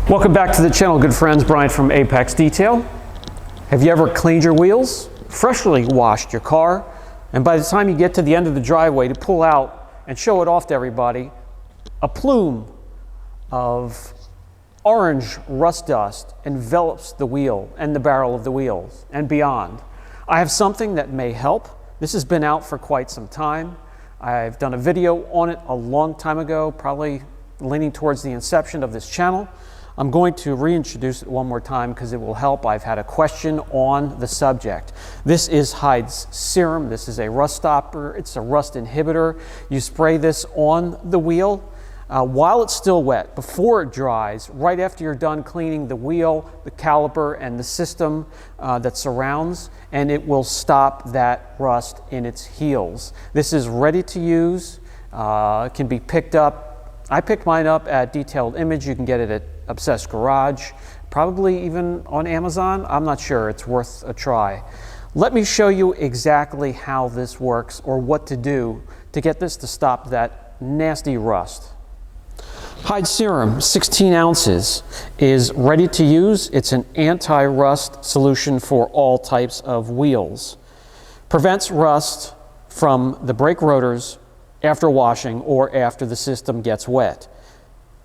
Welcome back to the channel, good friends. Brian from Apex Detail. Have you ever cleaned your wheels, freshly washed your car, and by the time you get to the end of the driveway to pull out and show it off to everybody, a plume of orange rust dust envelops the wheel and the barrel of the wheels and beyond? I have something that may help. This has been out for quite some time. I've done a video on it a long time ago, probably leaning towards the inception of this channel. I'm going to reintroduce it one more time because it will help. I've had a question on the subject. This is Hydes Serum. This is a rust stopper. It's a rust inhibitor. You spray this on the wheel while it's still wet, before it dries, right after you're done cleaning the wheel, the caliper, and the system that surrounds, and it will stop that rust in its heels. This is ready to use. It can be picked up. I picked mine up at Detailed Image. You can get it at Obsessed Garage, probably even on Amazon. I'm not sure. It's worth a try. Let me show you exactly how this works, or what to do to get this to stop that nasty rust. Hyde Serum, 16 ounces, is ready to use. It's an anti-rust solution for all types of wheels. Prevents rust from the brake rotors after washing or after the system gets wet.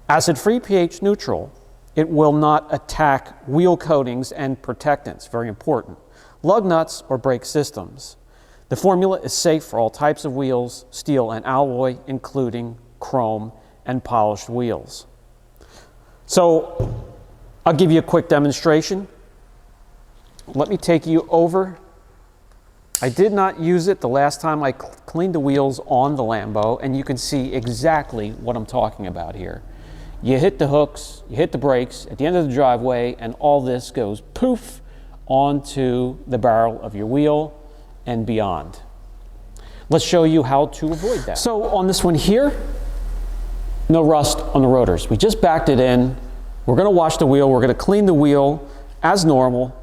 Acid-free, pH neutral. It will not attack wheel coatings and protectants, very important. Lug nuts or brake systems. The formula is safe for all types of wheels, steel and alloy, including chrome and polished wheels. So I'll give you a quick demonstration. Let me take you over. I did not use it the last time I cleaned the wheels on the Lambo, and you can see exactly what I'm talking about here. You hit the hooks, you hit the brakes at the end of the driveway, and all this goes poof onto the barrel of your wheel and beyond. Let's show you how to avoid that. So on this one here, no rust on the rotors. We just backed it in. We're going to wash the wheel. We're going to clean the wheel as normal.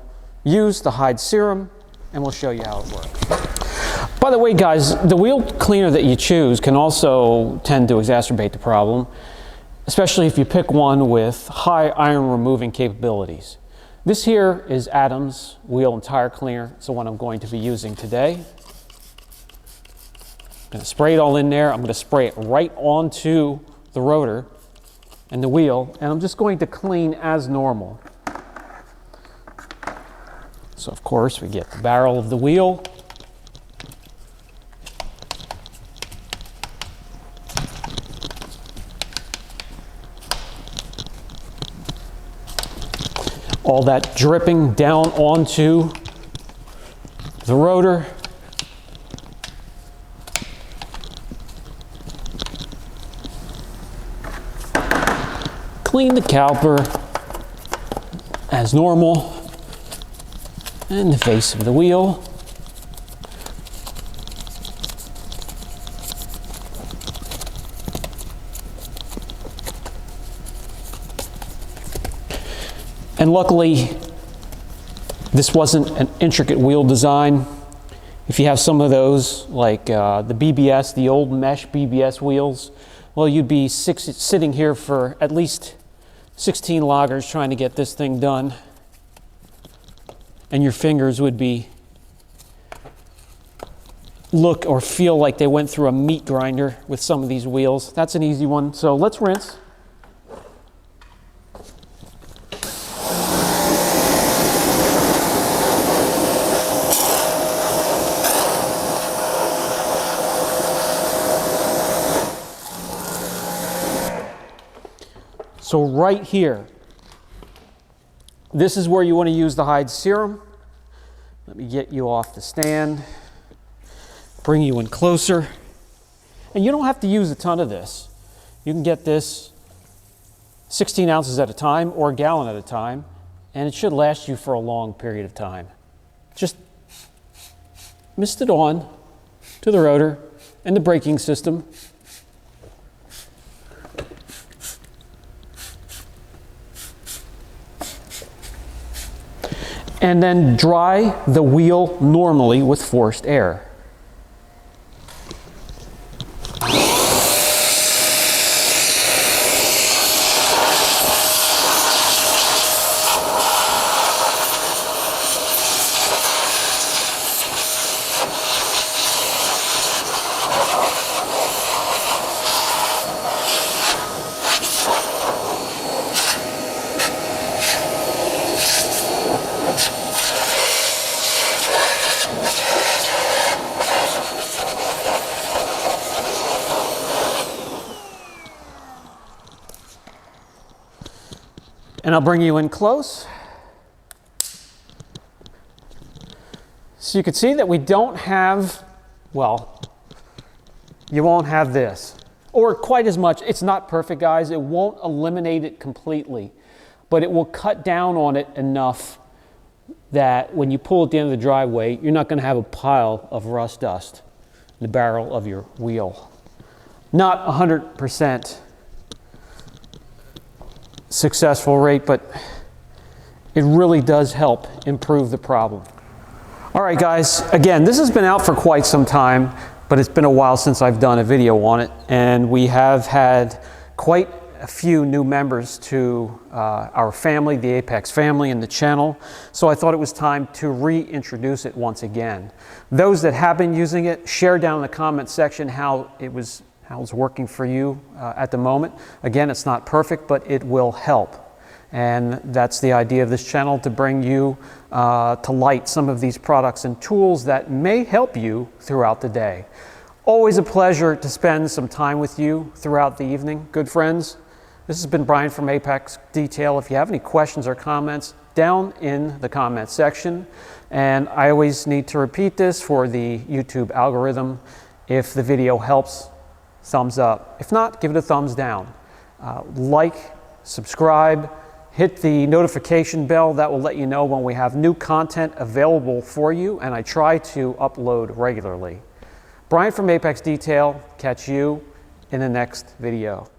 Use the Hyde Serum, and we'll show you how it works. By the way, guys, the wheel cleaner that you choose can also tend to exacerbate the problem, especially if you pick one with high iron removing capabilities. This here is Adam's wheel and tire cleaner. It's the one I'm going to be using today. I'm going to spray it all in there. I'm going to spray it right onto the rotor and the wheel, and I'm just going to clean as normal. So of course we get the barrel of the wheel. All that dripping down onto the rotor. Clean the caliper as normal, and the face of the wheel. And luckily, this wasn't an intricate wheel design. If you have some of those, like the BBS, the old mesh BBS wheels, well, you'd be sitting here for at least 16 loggers trying to get this thing done. And your fingers would be look or feel like they went through a meat grinder with some of these wheels. That's an easy one. So let's rinse. So right here, this is where you want to use the Hyde Serum. Let me get you off the stand, bring you in closer. And you don't have to use a ton of this. You can get this 16 ounces at a time or a gallon at a time, and it should last you for a long period of time. Just mist it on to the rotor and the braking system. And then dry the wheel normally with forced air. And I'll bring you in close. So you can see that we don't have, well, you won't have this. Or quite as much. It's not perfect, guys. It won't eliminate it completely. But it will cut down on it enough that when you pull at the end of the driveway, you're not going to have a pile of rust dust in the barrel of your wheel. Not 100% successful rate, but it really does help improve the problem. All right, guys, again, this has been out for quite some time, but it's been a while since I've done a video on it, and we have had quite a few new members to our family, the Apex family, and the channel, so I thought it was time to reintroduce it once again. Those that have been using it, share down in the comment section how it's working for you at the moment. Again, it's not perfect, but it will help. And that's the idea of this channel, to bring you to light some of these products and tools that may help you throughout the day. Always a pleasure to spend some time with you throughout the evening, good friends. This has been Brian from Apex Detail. If you have any questions or comments, down in the comment section. And I always need to repeat this for the YouTube algorithm. If the video helps, thumbs up. If not, give it a thumbs down. Like, subscribe, hit the notification bell. That will let you know when we have new content available for you, and I try to upload regularly. Brian from Apex Detail, catch you in the next video.